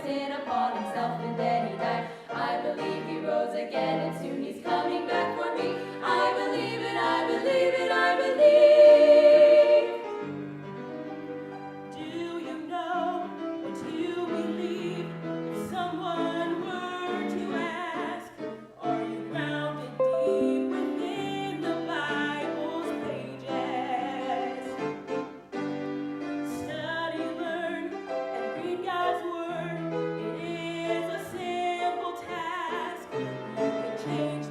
sin upon himself and then he died. I believe he rose again and soon he's coming back for me. I believe it, I believe it, I believe. Do you know what you believe? If someone were to ask, are you grounded deep within the Bible's pages? Study, learn, and read God's word. It is a simple task. You can change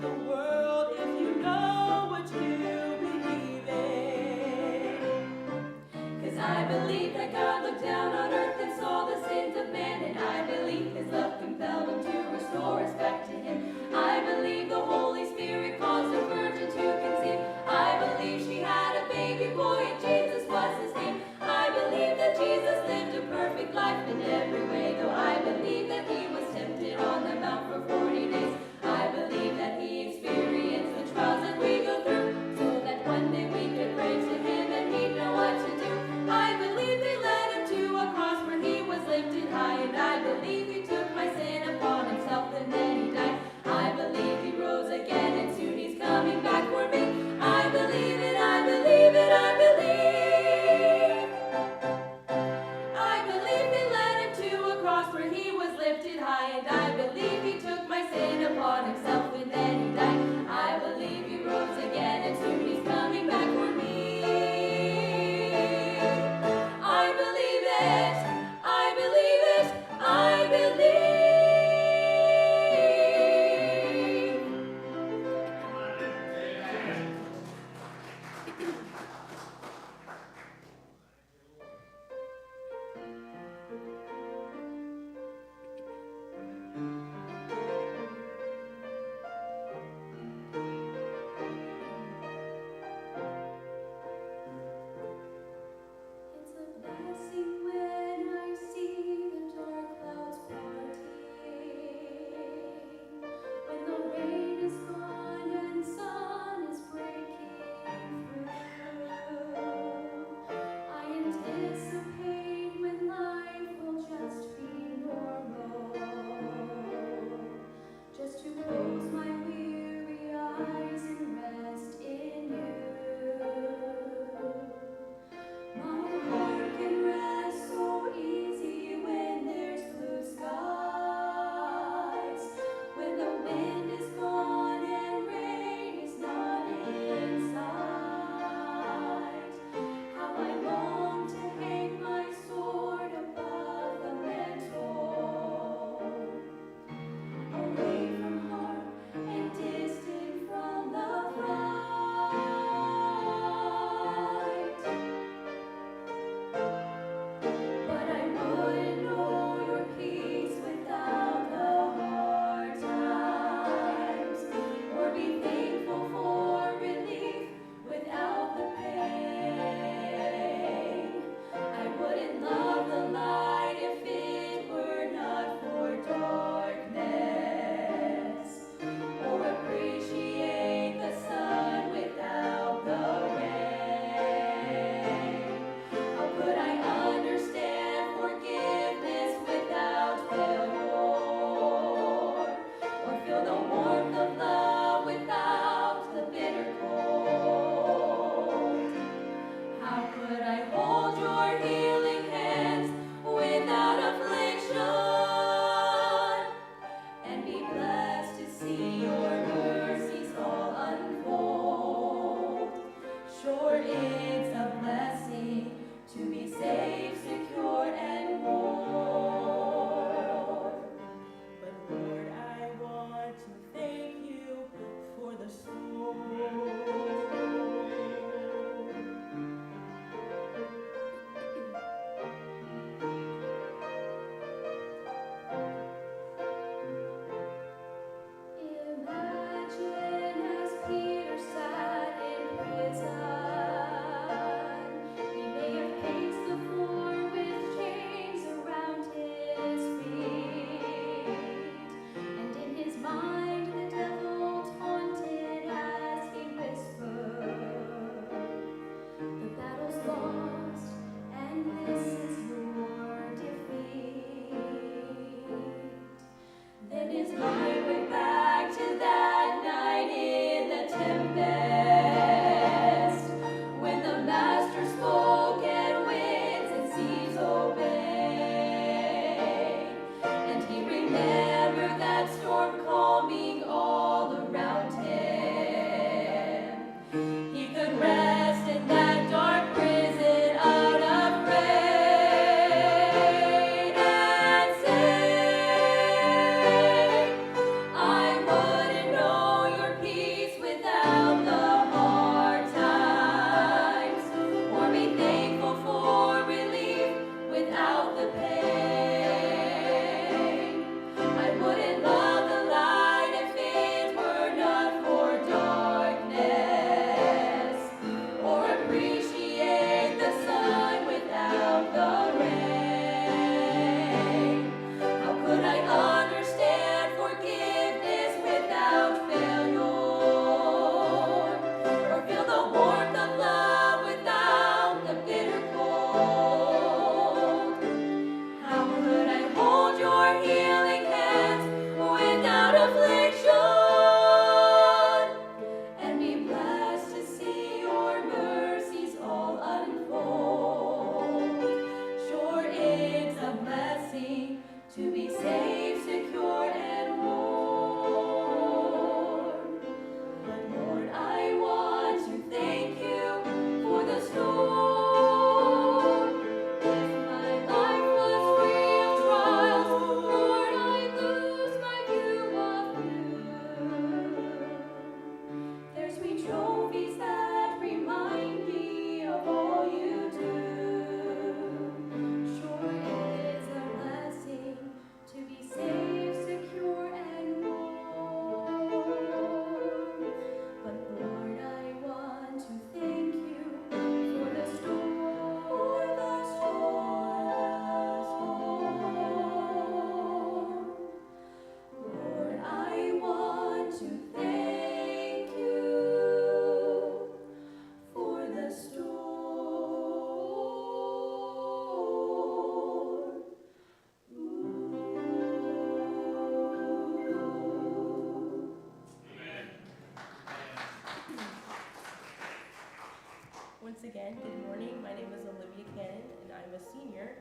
Again, good morning. My name is Olivia Cannon, and I'm a senior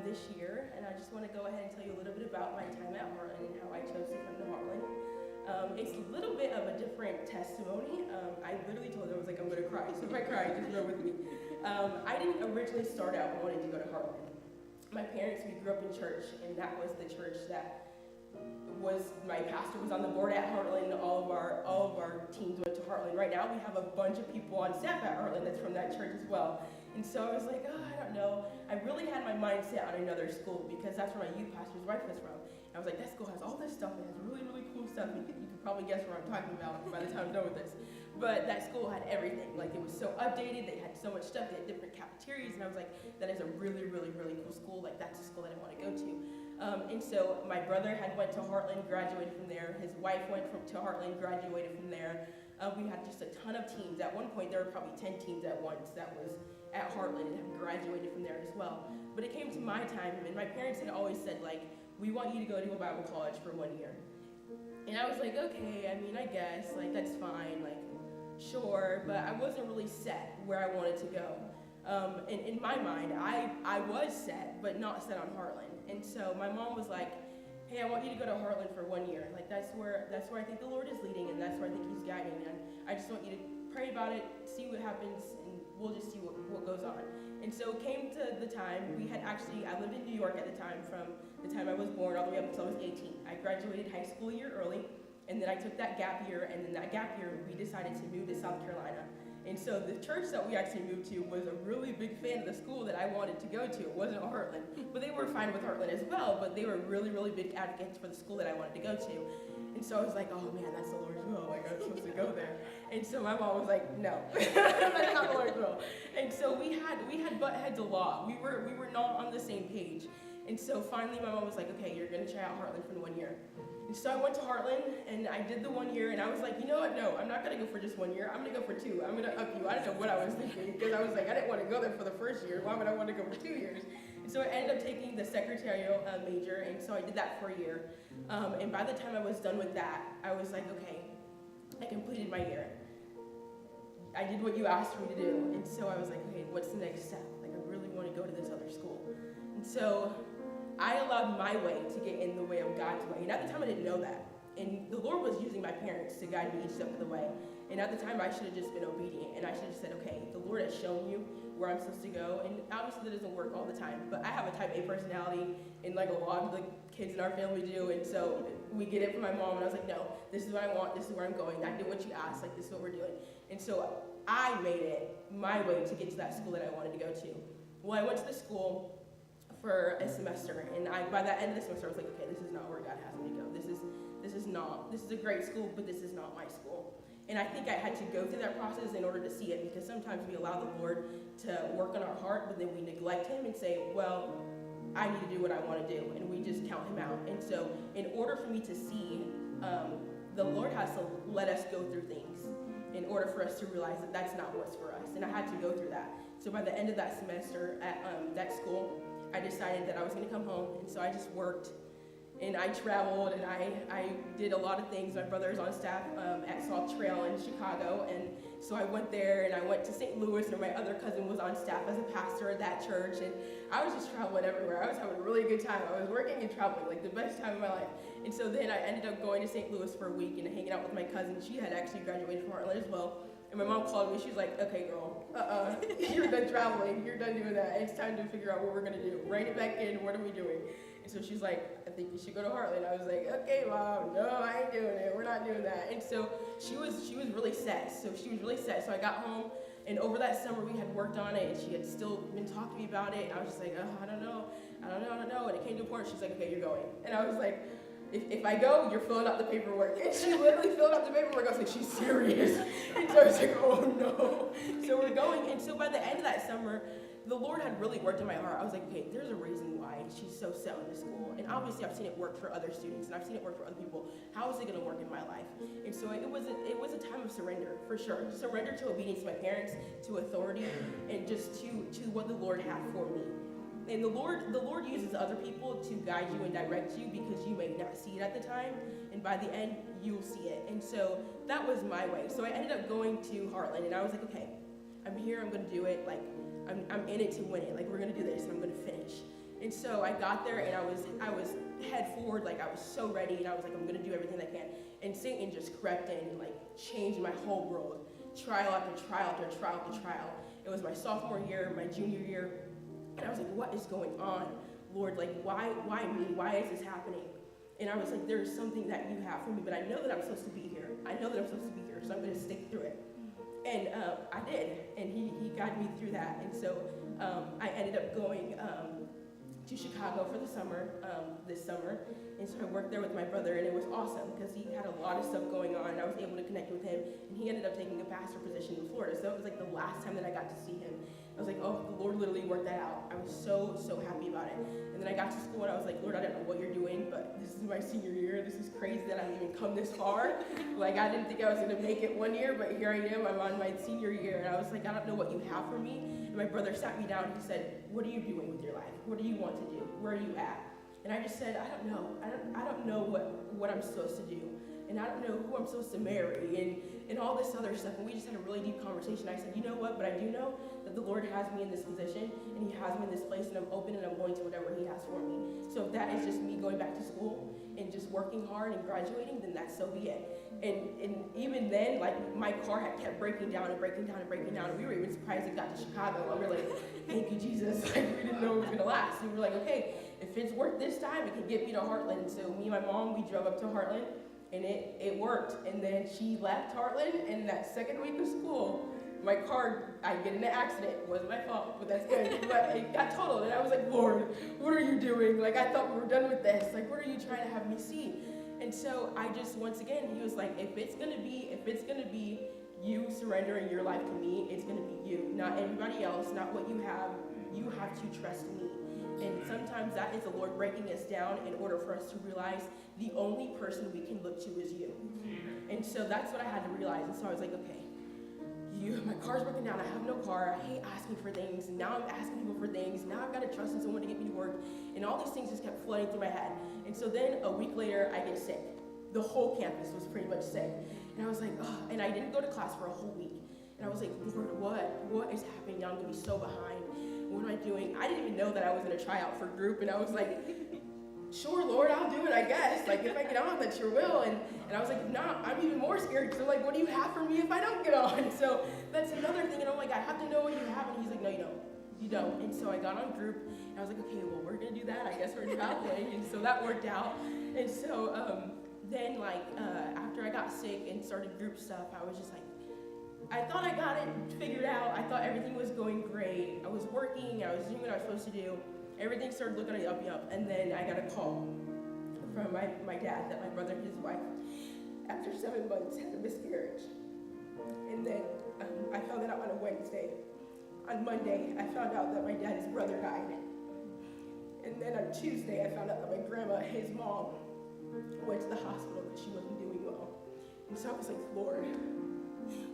this year. And I just want to go ahead and tell you a little bit about my time at Heartland and how I chose to come to Heartland. It's a little bit of a different testimony. I literally told them, I was like, I'm going to cry. So if I cry, just bear with me. I didn't originally start out wanting to go to Heartland. My parents, we grew up in church, and that was the church that my pastor was on the board at Heartland. All of our teams went to Heartland. Right now, we have a bunch of people on staff at Heartland that's from that church as well. And so I was like, oh, I don't know. I really had my mind set on another school because that's where my youth pastor's wife was from. And I was like, that school has all this stuff. It has really, really cool stuff. You can probably guess what I'm talking about by the time I'm done with this. But that school had everything. Like, it was so updated. They had so much stuff. They had different cafeterias. And I was like, that is a really, really, really cool school. Like, that's a school that I want to go to. And so my brother had went to Heartland, graduated from there. His wife went to Heartland, graduated from there. We had just a ton of teams. At one point, there were probably 10 teams at once that was at Heartland and have graduated from there as well. But it came to my time, and my parents had always said, like, we want you to go to a Bible college for 1 year. And I was like, okay, I mean, I guess, like, that's fine, like, sure, but I wasn't really set where I wanted to go. In my mind, I was set, but not set on Heartland. And so my mom was like, hey, I want you to go to Heartland for 1 year. Like, that's where I think the Lord is leading, and that's where I think he's guiding. And I just want you to pray about it, see what happens, and we'll just see what goes on. And so it came to the time, I lived in New York at the time, from the time I was born all the way up until I was 18. I graduated high school a year early, and then I took that gap year, and then that gap year, we decided to move to South Carolina. And so the church that we actually moved to was a really big fan of the school that I wanted to go to. It wasn't Heartland, but they were fine with Heartland as well, but they were really, really big advocates for the school that I wanted to go to. And so I was like, oh man, that's the Lord's will, like I'm supposed to go there. And so my mom was like, no, that's not the Lord's will. And so we had butt heads a lot. We were not on the same page. And so finally my mom was like, okay, you're gonna try out Heartland for the 1 year. And so I went to Heartland, and I did the 1 year, and I was like, you know what, no, I'm not gonna go for just 1 year, I'm gonna go for 2. I'm gonna up you. I don't know what I was thinking, because I was like, I didn't want to go there for the first year, why would I want to go for 2 years? And so I ended up taking the secretarial major, and so I did that for a year. And by the time I was done with that, I was like, okay, I completed my year. I did what you asked me to do, and so I was like, okay, what's the next step? Like, I really want to go to this other school. And so I allowed my way to get in the way of God's way. And at the time, I didn't know that. And the Lord was using my parents to guide me each step of the way. And at the time, I should have just been obedient. And I should have said, okay, the Lord has shown you where I'm supposed to go. And obviously, that doesn't work all the time. But I have a type A personality, and like a lot of the kids in our family do. And so we get it from my mom. And I was like, no, this is what I want. This is where I'm going. I did what you asked. Like, this is what we're doing. And so I made it my way to get to that school that I wanted to go to. Well, I went to the school for a semester, and by the end of the semester, I was like, okay, this is not where God has me to go. This is a great school, but this is not my school. And I think I had to go through that process in order to see it, because sometimes we allow the Lord to work on our heart, but then we neglect him and say, well, I need to do what I want to do, and we just count him out. And so in order for me to see, the Lord has to let us go through things in order for us to realize that that's not what's for us. And I had to go through that. So by the end of that semester at that school, I decided that I was going to come home, and so I just worked, and I traveled, and I did a lot of things. My brother is on staff at Salt Trail in Chicago, and so I went there, and I went to St. Louis, and my other cousin was on staff as a pastor at that church, and I was just traveling everywhere. I was having a really good time. I was working and traveling, like the best time of my life. And so then I ended up going to St. Louis for a week and hanging out with my cousin. She had actually graduated from Heartland as well. And my mom called me, she was like, okay, girl, you're done traveling, you're done doing that. It's time to figure out what we're gonna do. Rein it back in, what are we doing? And so she's like, I think you should go to Heartland. I was like, okay, Mom, no, I ain't doing it, we're not doing that. And so she was really set, so I got home, and over that summer we had worked on it, and she had still been talking to me about it, and I was just like, I don't know. And it came to a point, she's like, okay, you're going. And I was like, if I go, you're filling out the paperwork. And she literally filled out the paperwork. I was like, she's serious. And so I was like, oh no. So we're going. And so by the end of that summer, the Lord had really worked in my heart. I was like, okay, there's a reason why she's so set on this school. And obviously I've seen it work for other students, and I've seen it work for other people. How is it going to work in my life? And so it was a time of surrender, for sure. Surrender to obedience to my parents, to authority, and just to what the Lord had for me. And the Lord uses other people to guide you and direct you, because you may not see it at the time, and by the end, you'll see it. And so that was my way. So I ended up going to Heartland, and I was like, okay, I'm here, I'm gonna do it, like, I'm in it to win it, like, we're gonna do this, and I'm gonna finish. And so I got there, and I was head forward, like, I was so ready, and I was like, I'm gonna do everything I can. And Satan just crept in and, like, changed my whole world. Trial after trial after trial after trial. It was my sophomore year, my junior year, and I was like, what is going on? Lord, like, why me? Why is this happening? And I was like, there's something that you have for me, but I know that I'm supposed to be here. I know that I'm supposed to be here, so I'm going to stick through it. And I did, and he guided me through that. And so I ended up going to Chicago for the summer, this summer. And so I worked there with my brother, and it was awesome because he had a lot of stuff going on, and I was able to connect with him. And he ended up taking a pastor position in Florida, so it was like the last time that I got to see him. I was like, oh, the Lord literally worked that out. I was so, so happy about it. And then I got to school, and I was like, Lord, I don't know what you're doing, but this is my senior year. This is crazy that I've even come this far. Like, I didn't think I was going to make it one year, but here I am. I'm on my senior year, and I was like, I don't know what you have for me. And my brother sat me down, and he said, what are you doing with your life? What do you want to do? Where are you at? And I just said, I don't know. I don't know what I'm supposed to do. And I don't know who I'm supposed to marry and all this other stuff. And we just had a really deep conversation. I said, you know what? But I do know that the Lord has me in this position, and he has me in this place, and I'm open and I'm going to whatever he has for me. So if that is just me going back to school and just working hard and graduating, then that's so be it. And even then, like, my car had kept breaking down and breaking down and breaking down. And we were even surprised it got to Chicago. And we were like, thank you, Jesus. Like, we didn't know it was going to last. And we were like, okay, if it's worked this time, it can get me to Heartland. So me and my mom, we drove up to Heartland, and it worked. And then she left Heartland, and that second week of school, my car, I get in an accident. It wasn't my fault, but that's good. But it got totaled, and I was like, Lord, what are you doing? Like, I thought we were done with this. Like, what are you trying to have me see? And so I just, once again, he was like, if it's gonna be you surrendering your life to me, it's gonna be you, not everybody else, not what you have. You have to trust me. And sometimes that is the Lord breaking us down in order for us to realize the only person we can look to is you. And so that's what I had to realize. And so I was like, okay, my car's broken down, I have no car, I hate asking for things, and now I'm asking people for things, now I've got to trust in someone to get me to work, and all these things just kept flooding through my head. And so then a week later, I get sick. The whole campus was pretty much sick. And I was like, oh, and I didn't go to class for a whole week. And I was like, Lord, what is happening now? I'm gonna be so behind. What am I doing? I didn't even know that I was in a tryout for group, and I was like, sure, Lord, I'll do it, I guess. Like, if I get on, that's your will. And I was like, if not, I'm even more scared, because I'm like, what do you have for me if I don't get on? So that's another thing, and I'm like, I have to know what you have. And he's like, no, you don't. You don't. And so I got on group, and I was like, okay, well, we're going to do that. I guess we're traveling. And so that worked out. And so then, like, after I got sick and started group stuff, I was just like, I thought I got it figured out. I thought everything was going great. I was working. I was doing what I was supposed to do. Everything started looking up, and then I got a call from my dad that my brother and his wife, after 7 months, had a miscarriage. And then I found that out on a Wednesday. On Monday, I found out that my dad's brother died. And then on Tuesday, I found out that my grandma, his mom, went to the hospital because she wasn't doing well. And so I was like, Lord,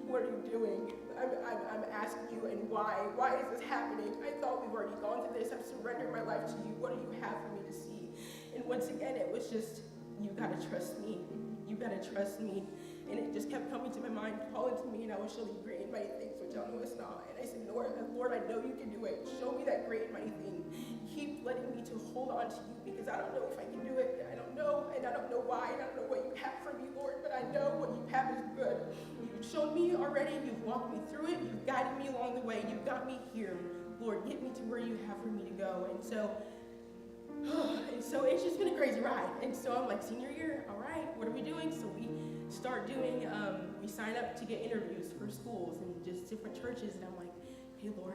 what are you doing? I'm asking you, and why? Why is this happening? I thought we've already gone through this. I've surrendered my life to you. What do you have for me to see? And once again, it was just, you gotta trust me. You gotta trust me. And it just kept coming to my mind, calling to me, and I will show you great and mighty things, which y'all know it's not. And I said, Lord, I know you can do it. Show me that great and mighty thing. Keep letting me to hold on to you, because I don't know if I can do it. I don't know, and I don't know why, and I don't know what you have for me, Lord, but I know what you have is good. You've shown me already, you've walked me through it, you've guided me along the way, you've got me here. Lord, get me to where you have for me to go. And so it's just been a crazy ride. And so I'm like, senior year, all right, what are we doing? So we start doing, we sign up to get interviews for schools and just different churches, and I'm like, hey, Lord,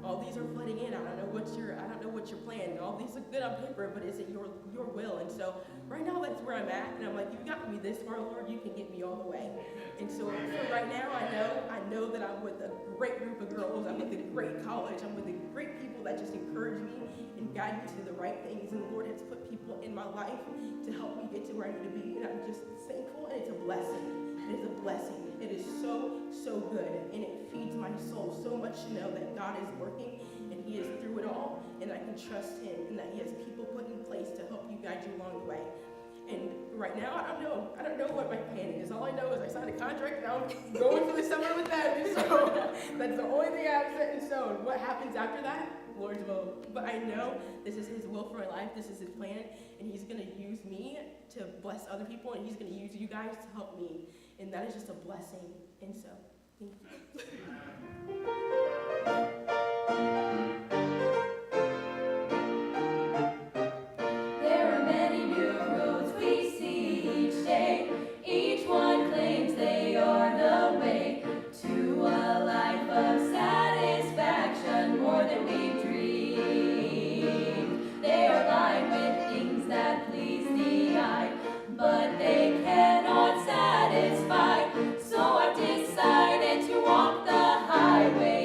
all these are flooding in. I don't know what your plan. All these look good on paper, but is it your will? And so right now that's where I'm at, and I'm like, you've gotten me this far, Lord, you can get me all the way. And so for right now, I know that I'm with a great group of girls. I'm with a great college. I'm with a great people that just encourage me and guide me to the right things. And the Lord has put people in my life to help me get to where I need to be. And I'm just thankful, and it's a blessing. It is a blessing. It is so, so good. And it feeds my soul so much to know that God is working, and he is through it all, and I can trust him, and that he has people put in place to help you guide you along the way. And right now, I don't know. I don't know what my plan is. All I know is I signed a contract and I'm going for the summer with them. And so that's the only thing I have set in stone. What happens after that? Lord's will. But I know this is his will for my life. This is his plan. And he's going to use me to bless other people. And he's going to use you guys to help me. And that is just a blessing. And so, thank you. There are many new roads we see each day. Each one claims they are the way to a life of satisfaction more than we've dreamed. They are lined with things that please the eye, but they cannot satisfy. So I've decided to walk the highway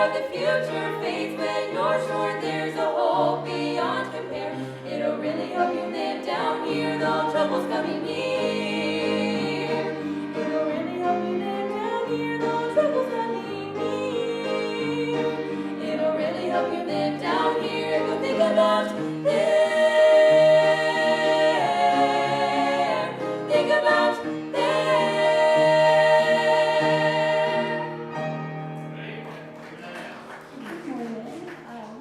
of the future fades when you're sure there's a hope beyond compare. It'll really help you live down here, though trouble's coming near. It'll really help you live down here, though trouble's coming near. It'll really help you live down here. Go think about there. Think about there. Good morning.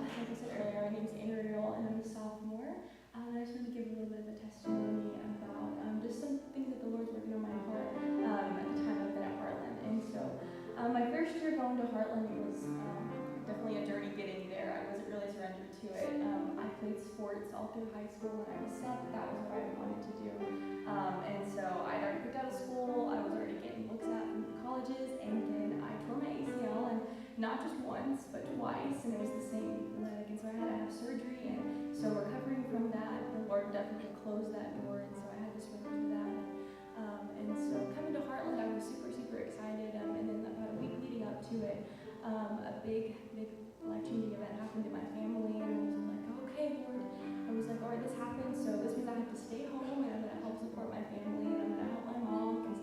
Like I said earlier, my name's Ariel and I'm a sophomore. I just wanted to give a little bit of a testimony about just some things that the Lord's working on my heart at the time I've been at Heartland. And so my first year going to Heartland, it was definitely a journey getting there. I wasn't really surrendered to it. I played sports all through high school and I was set that was what I wanted to do. And so I'd already picked out of school. I was already getting looks at from colleges, and then I tore my ACL, and not just once, but twice, and it was the same leg, and so I had to have surgery, and so recovering from that, the Lord definitely closed that door, and so I had to surrender to that. And so coming to Heartland, I was super, super excited, and then about a week leading up to it, a big life-changing event happened in my family, and I was like, okay, Lord, I was like, all right, this happened, so this means I have to stay home, and I'm going to help support my family, and I'm going to help my mom, because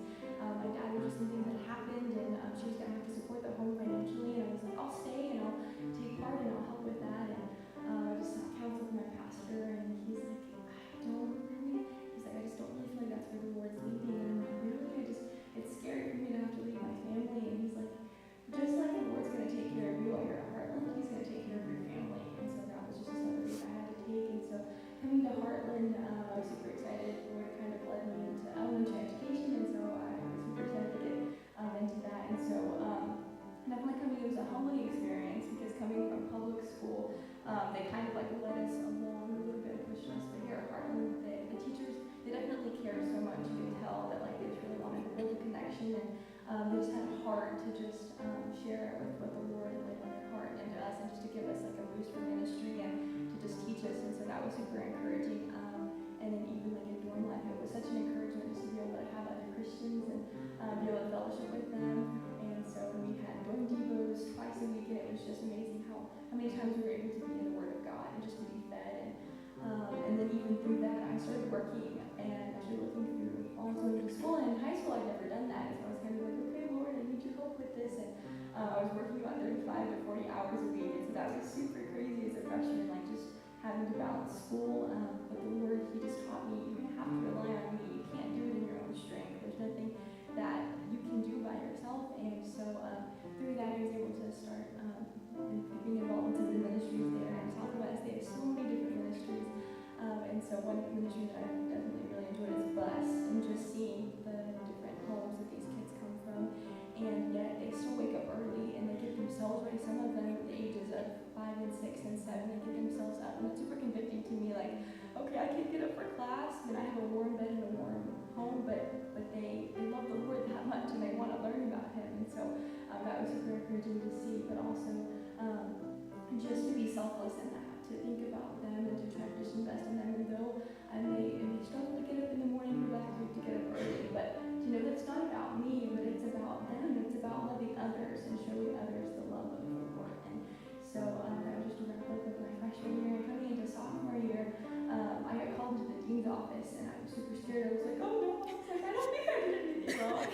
my dad was just some things that happened, and she was going to have to support the home financially, and I was like, I'll stay, and I'll take part, and I'll help with that, and I just sought counsel with my pastor, and he's like, I just don't really feel like that's where the Lord's leading, and I'm like, really, it's scary for me to have to leave my family, and he's like, just like the Lord's going to take care of you while you're at Heartland, he's going to take care of your family, and so that was just another thing I had to take, and so coming to Heartland, I was super excited. The Lord kind of led me into elementary education, and so I was super excited to get into that. And so definitely coming, it was a humbling experience because coming from public school, they kind of like led us along a little bit and pushed us. But here at Heartland, the teachers, they definitely cared so much. You could tell that like they just really wanted to build a connection, and they just had a heart to just share with what the Lord had laid on their heart and to us, and just to give us like a boost for ministry and to just teach us. And so that was super encouraging. And then even like in dorm life, it was such an encouragement just to be able to have other Christians and be able to fellowship with them. And so we had dorm devos twice a week, and it was just amazing how many times we were able to be in the Word of God and just to be fed. And then even through that, I started working and actually looking through all going to school. And in high school, I'd never done that, and so I was kind of like, okay, Lord, I need your help with this. And I was working about 35 to 40 hours a week, and so that was super crazy as a freshman, like just having to balance school, but the Lord, He just taught me, you're going to have to rely on me. You can't do it in your own strength. There's nothing that you can do by yourself. And so through that, I was able to start being involved in some of the ministries there. And Southwest, they have so many different ministries. And so one ministry that I definitely really enjoyed is Bus, and just seeing the different homes that these kids come from. And yet they still wake up early and they get themselves ready. Some of them at the ages of 5 and 6 and 7, they get themselves up. And it's super convicting to me, like, okay, I can't get up for class, and I have a warm bed and a warm home, but they love the Lord that much, and they want to learn about Him. And so that was super encouraging to see, but also just to be selfless in that, to think about them and to try to just invest in them. And though I may struggle to get up in the morning, we like to get up early, but that's not about me, but it's about them. It's about loving others and showing others the love of the Lord. And so that was just a wrap up of my freshman year. And coming into sophomore year, I got called into the dean's office, and I was super scared. I was like, oh no, I was like, I don't think I did anything wrong.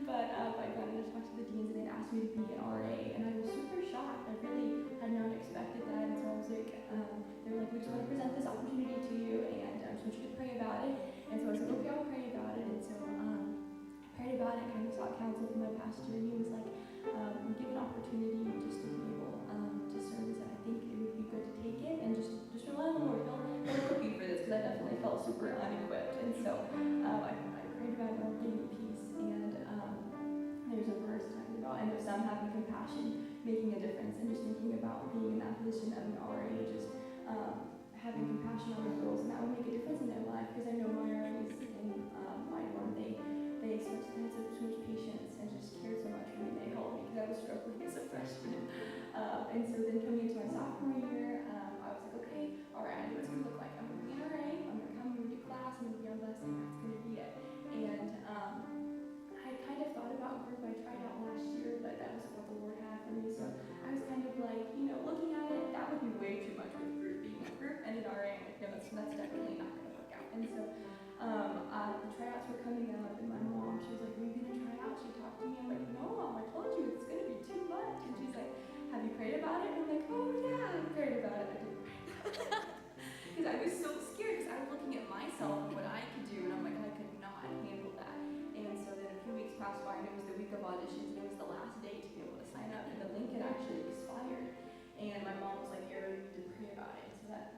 But I got in to talk to the deans, and they asked me to be an RA, and I was super shocked. I really had not expected that, and so I was like, they were like, we just want to present this opportunity to you, and I just want you to pray about it. And so I was like, okay, I'll pray about it. And so I prayed about it, and kind of sought counsel from my pastor, and he was like, give an opportunity just to be able to serve. And I think it would be good to take it and just rely on the Lord. Don't equip me for this, because I definitely felt super unequipped. And so I prayed about it, Lord, give me peace. And there's a verse talking about, I know some having compassion, making a difference, and just thinking about being in that position of an RA, just having compassion on the girls, and that would make a difference in their life, because I know my RAs in my dorm, they had so much patience and just cared so much for me. They helped me because I was struggling as a freshman. And so then coming into my sophomore year, I was like, okay, all right, I know what it's going to look like. I'm going to be an RA, I'm going to come, I'm going to do class, I'm going to be on bus, and that's going to be it. And I kind of thought about group. I tried out last year, but that wasn't what the Lord had for me. So I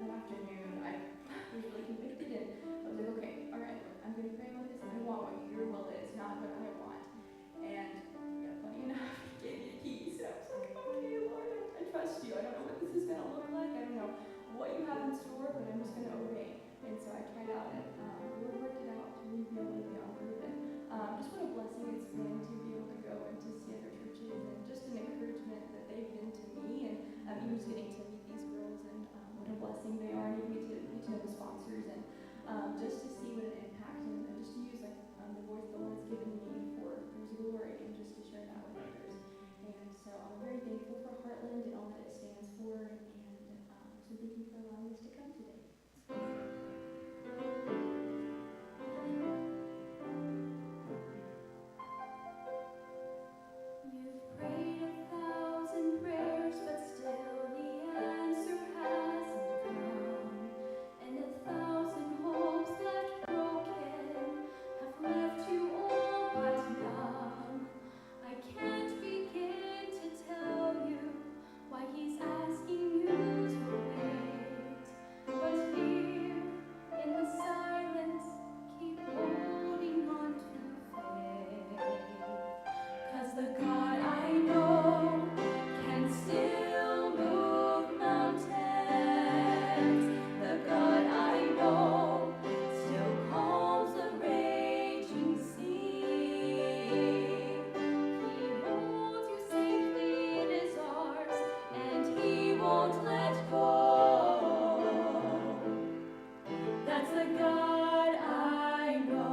that afternoon, I was really convicted, and I was like, okay, all right, Lord, I'm going to pray about this. I want what your will is, not what I want. And yeah, funny enough, he gave me the keys. So I was like, okay, Lord, I trust you. I don't know what this is going to look like. I don't know what you have in store, but I'm just going to obey. And so I tried out, and the Lord worked it out to really be able to be on group. And just what a blessing it's been to be able to go and to see other churches, and just an encouragement that they've been to me, and even just getting to meet these girls, and what a blessing they are, and even get to know the sponsors, and just to see what an impact, and just to use like the voice the Lord's given me for His glory, and just to share that with others. And so I'm very thankful for Heartland and all that it stands for, and so thank you for allowing us to come today. You've prayed 1,000 prayers, but still the answer hasn't come. And 1,000 hopes left broken have left you all but numb. I can't begin to tell you why He's asking you to wait. But here in the silence, keep holding on to faith. 'Cause the God I know can still move mountains. The God I know still calms the raging sea. He holds you safely in His arms, and He won't let go. That's the God I know.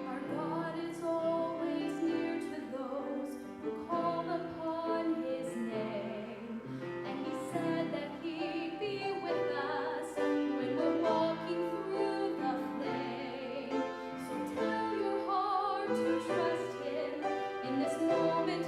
Our God is always near to those who call upon His name. And He said that He'd be with us when we're walking through the flame. So tell your heart to trust Him in this moment